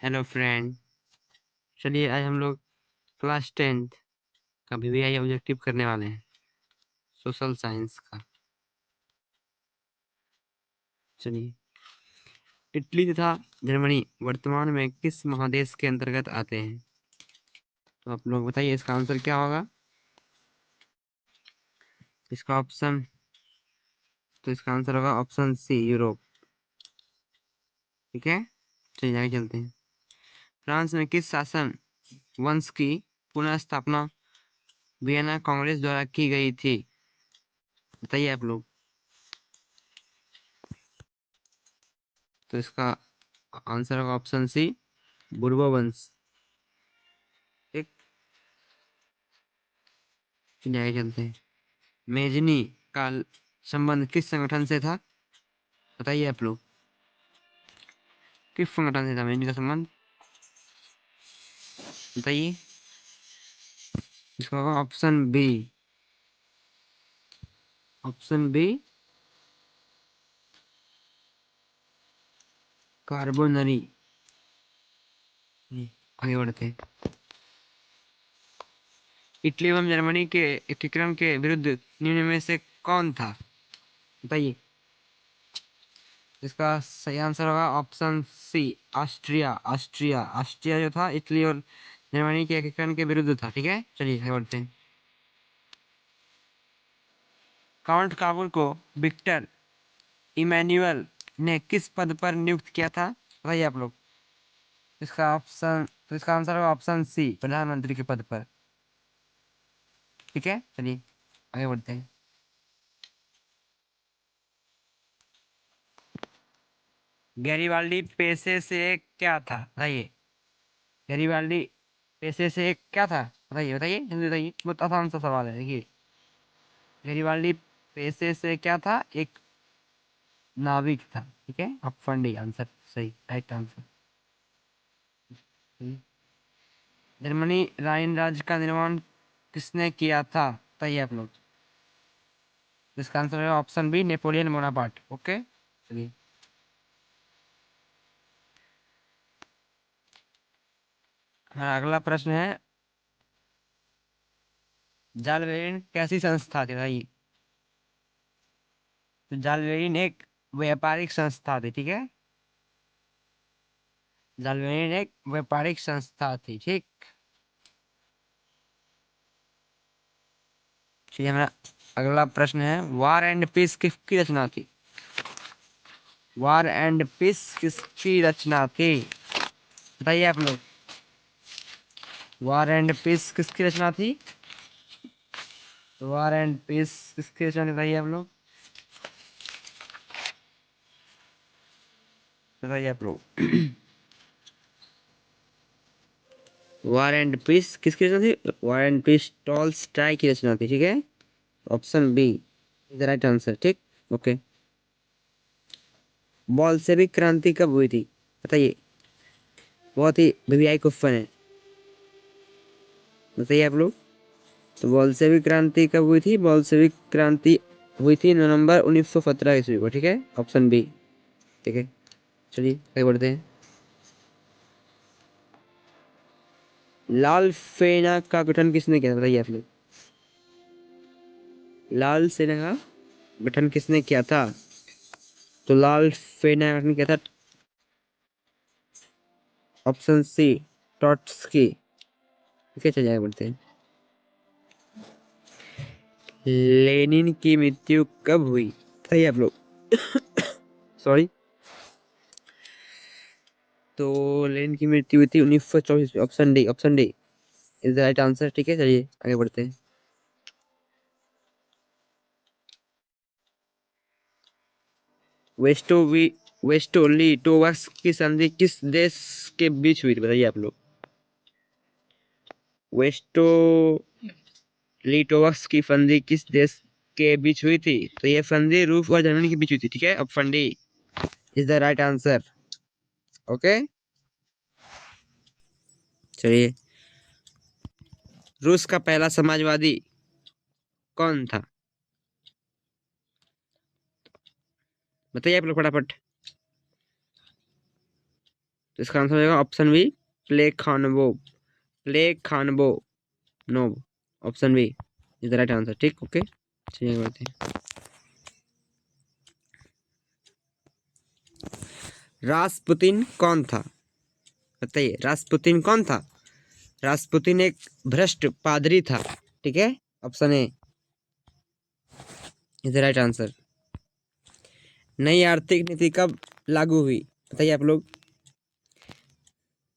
Hello friend. चलिए आज हम लोग क्लास 10th का वीवीआई ऑब्जेक्टिव करने वाले हैं, सोशल साइंस का। चलिए, इटली तथा जर्मनी वर्तमान में किस महादेश के अंतर्गत आते हैं? तो आप लोग बताइए इसका आंसर क्या होगा। इसका ऑप्शन तो इसका आंसर होगा ऑप्शन सी, यूरोप। ठीक है, चलिए आगे चलते हैं। फ्रांस में किस शासन वंश की पुनः स्थापना वियना कांग्रेस द्वारा की गई थी? बताइए आप लोग। तो इसका आंसर होगा ऑप्शन सी, बुर्बो वंश। ठीक, चलिए आगे चलते हैं। मेजनी का संबंध किस संगठन से था? बताइए आप लोग, किस संगठन से था मेजनी का संबंध? बताइए। इसका होगा option B, option B, Carbonari. आगे बढ़ते हैं। इटली एवं जर्मनी के एकीकरण के विरुद्ध निम्न में से कौन था? बताइए। इसका सही आंसर होगा option C, Austria. Austria Austria जो था इटली और जर्मनी के एकीकरण के विरुद्ध था। ठीक है, चलिए आगे बढ़ते हैं। काउंट काबुल को विक्टर इमैनुअल ने किस पद पर नियुक्त किया था? बताइए आप लोग। इसका आंसर होगा ऑप्शन सी, प्रधानमंत्री के पद पर। ठीक है, चलिए आगे बढ़ते हैं। गैरिबाल्डी पेशे से क्या था? बताइए। गैरिबाल्डी पेशे से क्या था? बताइए बताइए, जल्दी बताइए, बहुत आसान सा सवाल है। देखिए, गैरिबाल्डी पेशे से क्या था? एक नाविक था। ठीक है, ऑप्शन डी आंसर सही, राइट आंसर। जर्मनी राइन राज्य का निर्माण किसने किया था? बताइए आप लोग। इसका आंसर है option B, Napoleon Bonaparte. Okay, चलिए। हमारा अगला प्रश्न है, जालवेरिन कैसी संस्था थी? बताइए। तो जालवेरिन एक व्यापारिक संस्था थी। ठीक है, जालवेरिन एक व्यापारिक संस्था थी। ठीक, चलिए हमारा अगला प्रश्न है, वार एंड पीस किसकी रचना थी? वार एंड पीस किसकी रचना थी? बताइए आप लोग। वार एंड पीस किसकी रचना थी? वार एंड पीस किसकी रचना थी? बताइए आप लोग, बताइए आप लोग। वार एंड पीस किसकी रचना थी? वार एंड पीस टॉलस्टॉय की रचना थी। ठीक है, option B is the right answer. ठीक, ओके। बॉल्शेविक क्रांति कब हुई थी? बताइए, बहुत ही वीवीआई क्वेश्चन है, बताइए आप लोग। तो बॉल्शेविक क्रांति कब हुई थी? बॉल्शेविक क्रांति हुई थी नवंबर 1917 ईस्वी को। ठीक है, ऑप्शन बी। ठीक है, चलिए आगे बढ़ते हैं। लाल सेना का गठन किसने किया? बताइए आप लोग। लाल सेना का गठन किसने किया था? तो लाल सेना का गठन किया था ऑप्शन सी, ट्रॉट्स्की। ठीक है, चलिए आगे बढ़ते हैं। लेनिन की मृत्यु कब हुई? बताइए आप लोग। सॉरी। तो लेनिन की मृत्यु हुई थी 1924। Option D, option D is the right answer. ठीक है, चलिए आगे बढ़ते हैं। वेस्टोवी वेस्टोलिटोवस्क की संधि किस देश के बीच हुई थी? बताइए आप लोग। वेस्टोलिटोवस्क की संधि किस देश के बीच हुई थी? तो ये संधि रूस और जर्मनी के बीच हुई थी। ठीक है, option D is the right answer. Okay, चलिए। रूस का पहला समाजवादी कौन था? बताइए आप लोग फटाफट। तो इसका आंसर हो जाएगा ऑप्शन बी, प्लेखानोव। प्लेखानोव नोव, option B is the right answer. ठीक, ओके, चलिए आगे बढ़ते हैं। रासपुतिन कौन था? बताइए, रासपुतिन कौन था? रासपुतिन एक भ्रष्ट पादरी था। ठीक है, option A is the right answer. नई आर्थिक नीति कब लागू हुई? बताइए आप लोग,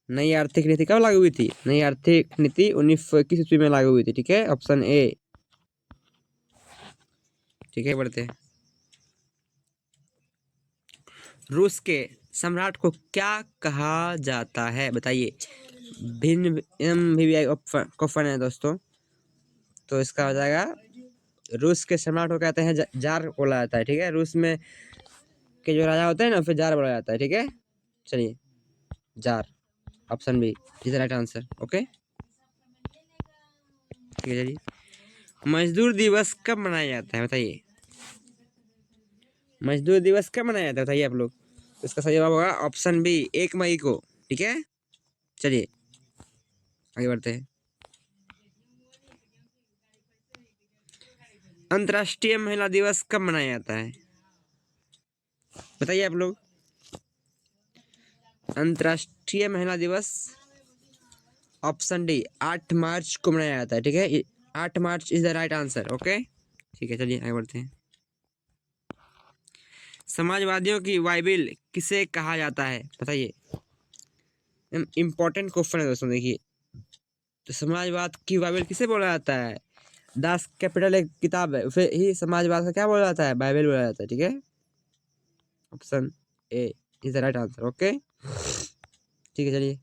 नई आर्थिक नीति कब लागू हुई थी? नई आर्थिक नीति 1921 ईस्वी में लागू हुई थी। ठीक है, ऑप्शन ए। ठीक है, बढ़ते हैं। रूस के सम्राट को क्या कहा जाता है? बताइए। भिन्न भी क्वेश्चन है दोस्तों, तो इसका हो जाएगा, रूस के सम्राट को कहते हैं जार बोला जाता है। ठीक है, रूस में के जो राजा होते हैं ना, फिर जार बोला जाता है। ठीक है, चलिए, tsar, option B is the right answer. Okay, ठीक है, चलिए। मजदूर दिवस कब मनाया जाता है? बताइए, मजदूर दिवस कब मनाया जाता है? बताइए आप लोग। इसका सही जवाब होगा ऑप्शन बी, 1 मई को। ठीक है, चलिए आगे बढ़ते हैं। अंतर्राष्ट्रीय महिला दिवस कब मनाया जाता है? बताइए आप लोग। अंतर्राष्ट्रीय महिला दिवस, ऑप्शन डी, 8 मार्च को मनाया जाता है। ठीक है, 8 March is the right answer. Okay, ठीक है, चलिए आगे बढ़ते हैं। समाजवादियों की बाइबिल किसे कहा जाता है? बताइए, इंपॉर्टेंट क्वेश्चन है दोस्तों। देखिए, तो समाजवाद की बाइबिल किसे बोला जाता है? दास कैपिटल एक किताब है, उसे ही समाजवाद का क्या बोला जाता है? बाइबिल बोला जाता है। ठीक है, option A is the right answer. Okay, ठीक है, चलिए